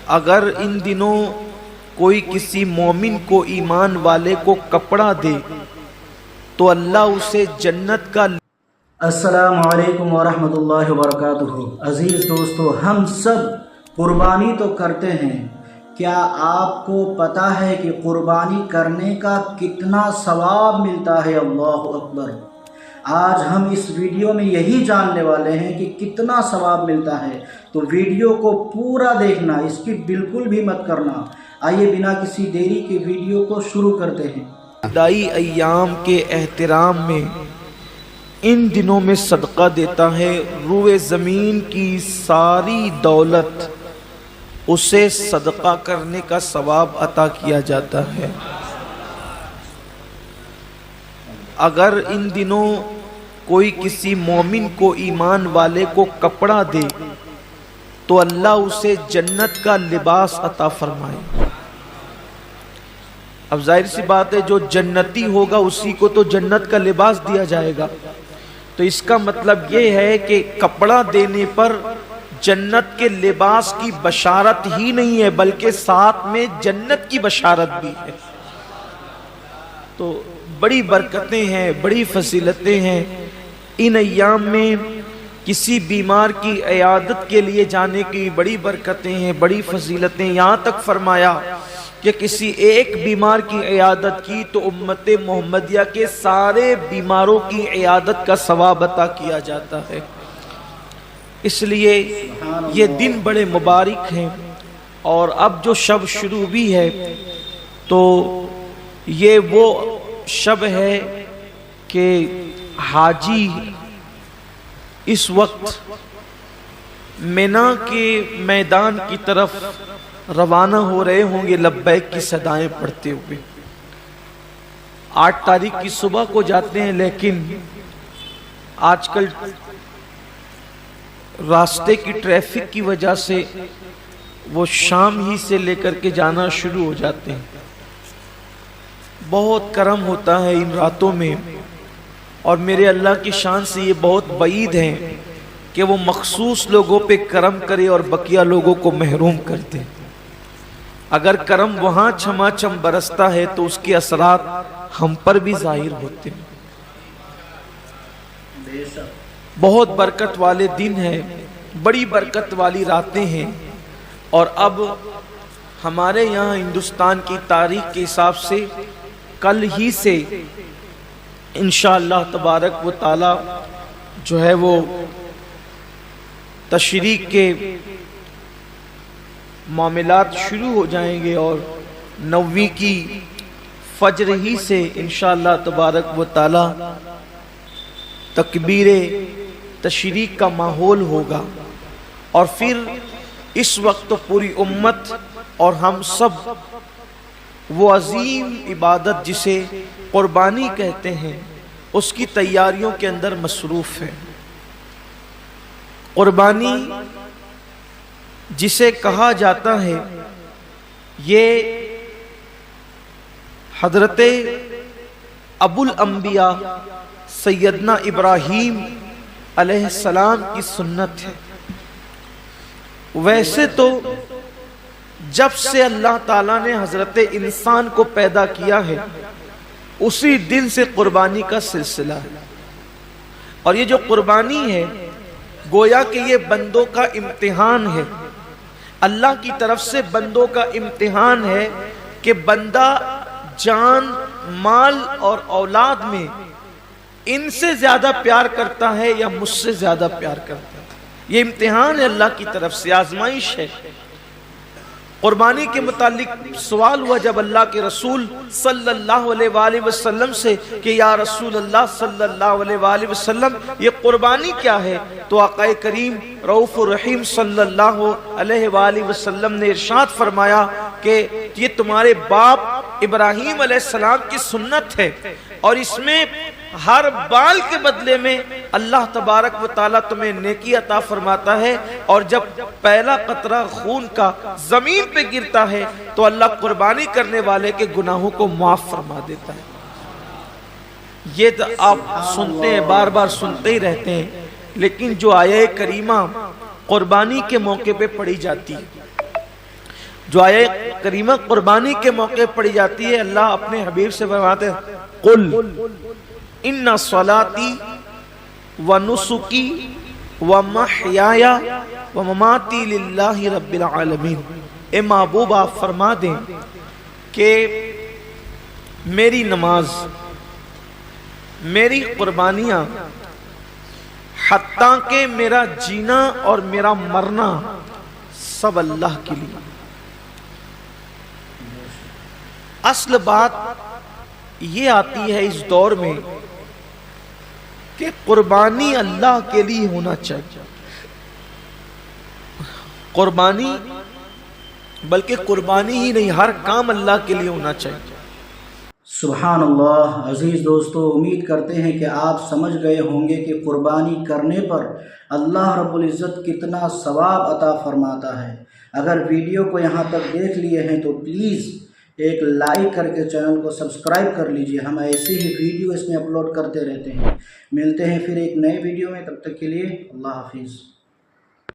اگر ان دنوں کوئی کسی مومن کو ایمان والے کو کپڑا دے تو اللہ اسے جنت کا السلام علیکم ورحمۃ اللہ وبرکاتہ۔ عزیز دوستو، ہم سب قربانی تو کرتے ہیں، کیا آپ کو پتہ ہے کہ قربانی کرنے کا کتنا ثواب ملتا ہے؟ اللہ اکبر۔ آج ہم اس ویڈیو میں یہی جاننے والے ہیں کہ کتنا ثواب ملتا ہے، تو ویڈیو کو پورا دیکھنا، اس کی بالکل بھی مت کرنا۔ آئیے بنا کسی دیری کے ویڈیو کو شروع کرتے ہیں۔ ابتدائی ایام کے احترام میں ان دنوں میں صدقہ دیتا ہے، روئے زمین کی ساری دولت اسے صدقہ کرنے کا ثواب عطا کیا جاتا ہے۔ اگر ان دنوں کوئی کسی مومن کو ایمان والے کو کپڑا دے تو اللہ اسے جنت کا لباس عطا فرمائے۔ اب ظاہر سی بات ہے، جو جنتی ہوگا اسی کو تو جنت کا لباس دیا جائے گا، تو اس کا مطلب یہ ہے کہ کپڑا دینے پر جنت کے لباس کی بشارت ہی نہیں ہے بلکہ ساتھ میں جنت کی بشارت بھی ہے۔ تو بڑی برکتیں ہیں، بڑی فضیلتیں ہیں ان ایام میں۔ کسی بیمار کی عیادت کے لیے جانے کی بڑی برکتیں ہیں، بڑی فضیلتیں۔ یہاں تک فرمایا کہ کسی ایک بیمار کی عیادت کی تو امت محمدیہ کے سارے بیماروں کی عیادت کا ثواب عطا کیا جاتا ہے۔ اس لیے یہ دن بڑے مبارک ہیں، اور اب جو شب شروع بھی ہے تو یہ وہ شب ہے کہ حاجی اس وقت مینا کے میدان کی طرف روانہ ہو رہے ہوں گے لبیک کی صدائیں پڑھتے ہوئے۔ 8 تاریخ کی صبح کو جاتے ہیں، لیکن آج کل راستے کی ٹریفک کی وجہ سے وہ شام ہی سے لے کر کے جانا شروع ہو جاتے ہیں۔ بہت کرم ہوتا ہے ان راتوں میں، اور میرے اللہ کی شان سے یہ بہت بعید ہے کہ وہ مخصوص لوگوں پہ کرم کرے اور بقیہ لوگوں کو محروم کر دے۔ اگر کرم وہاں چھما چھم برستا ہے تو اس کے اثرات ہم پر بھی ظاہر ہوتے ہیں۔ بہت برکت والے دن ہیں، بڑی برکت والی راتیں ہیں، اور اب ہمارے یہاں ہندوستان کی تاریخ کے حساب سے کل ہی سے انشاءاللہ تبارک و تعالی جو ہے وہ تشریق کے معاملات شروع ہو جائیں گے، اور 9ویں کی فجر ہی سے انشاءاللہ تبارک و تعالی تکبیر تشریق کا ماحول ہوگا، اور پھر اس وقت پوری امت اور ہم سب وہ عظیم عبادت جسے قربانی کہتے ہیں اس کی تیاریوں کے اندر مصروف ہے۔ قربانی جسے کہا جاتا ہے، یہ حضرت ابو الانبیاء سیدنا ابراہیم علیہ السلام کی سنت ہے۔ ویسے تو جب سے اللہ تعالیٰ نے حضرت انسان کو پیدا کیا ہے اسی دن سے قربانی کا سلسلہ ہے، اور یہ جو قربانی ہے گویا کہ یہ بندوں کا امتحان ہے، اللہ کی طرف سے بندوں کا امتحان ہے کہ بندہ جان، مال اور اولاد میں ان سے زیادہ پیار کرتا ہے یا مجھ سے زیادہ پیار کرتا ہے۔ یہ امتحان ہے اللہ کی طرف سے، آزمائش ہے۔ قربانی کے متعلق سوال ہوا جب اللہ کے رسول صلی اللہ علیہ وآلہ وسلم سے کہ یا رسول اللہ صلی اللہ علیہ وآلہ وسلم یہ قربانی کیا ہے، تو آقا کریم رؤوف الرحیم صلی اللہ علیہ وآلہ وسلم نے ارشاد فرمایا کہ یہ تمہارے باپ ابراہیم علیہ السلام کی سنت ہے، اور اس میں ہر بال کے بدلے میں اللہ تبارک و تعالیٰ تمہیں نیکی عطا فرماتا ہے، اور جب پہلا قطرہ خون کا زمین پہ گرتا ہے تو اللہ قربانی کرنے والے کے گناہوں کو معاف فرما دیتا ہے۔ یہ تو آپ سنتے ہیں، بار بار سنتے ہی رہتے ہیں، لیکن جو آیہ کریمہ قربانی کے موقع پہ پڑھی جاتی ہے جو آیت کریمہ قربانی کے موقع پڑھی جاتی ہے، اللہ اپنے حبیب سے فرماتے ہیں قل ان صلاتی و نسکی و محیای و مماتی للہ رب العالمین، اے محبوب آپ فرما دیں کہ میری نماز، میری قربانیاں، حتیٰ کہ میرا جینا اور میرا مرنا سب اللہ کے لیے۔ اصل بات یہ آتی ہے اس دور میں کہ قربانی اللہ کے لیے ہونا چاہیے، قربانی بلکہ قربانی ہی نہیں، ہر کام اللہ کے لیے ہونا چاہیے۔ سبحان اللہ۔ عزیز دوستو، امید کرتے ہیں کہ آپ سمجھ گئے ہوں گے کہ قربانی کرنے پر اللہ رب العزت کتنا ثواب عطا فرماتا ہے۔ اگر ویڈیو کو یہاں تک دیکھ لیے ہیں تو پلیز ایک لائک کر کے چینل کو سبسکرائب کر لیجئے، ہم ایسے ہی ویڈیو اس میں اپلوڈ کرتے رہتے ہیں۔ ملتے ہیں پھر ایک نئے ویڈیو میں، تب تک کے لیے اللہ حافظ۔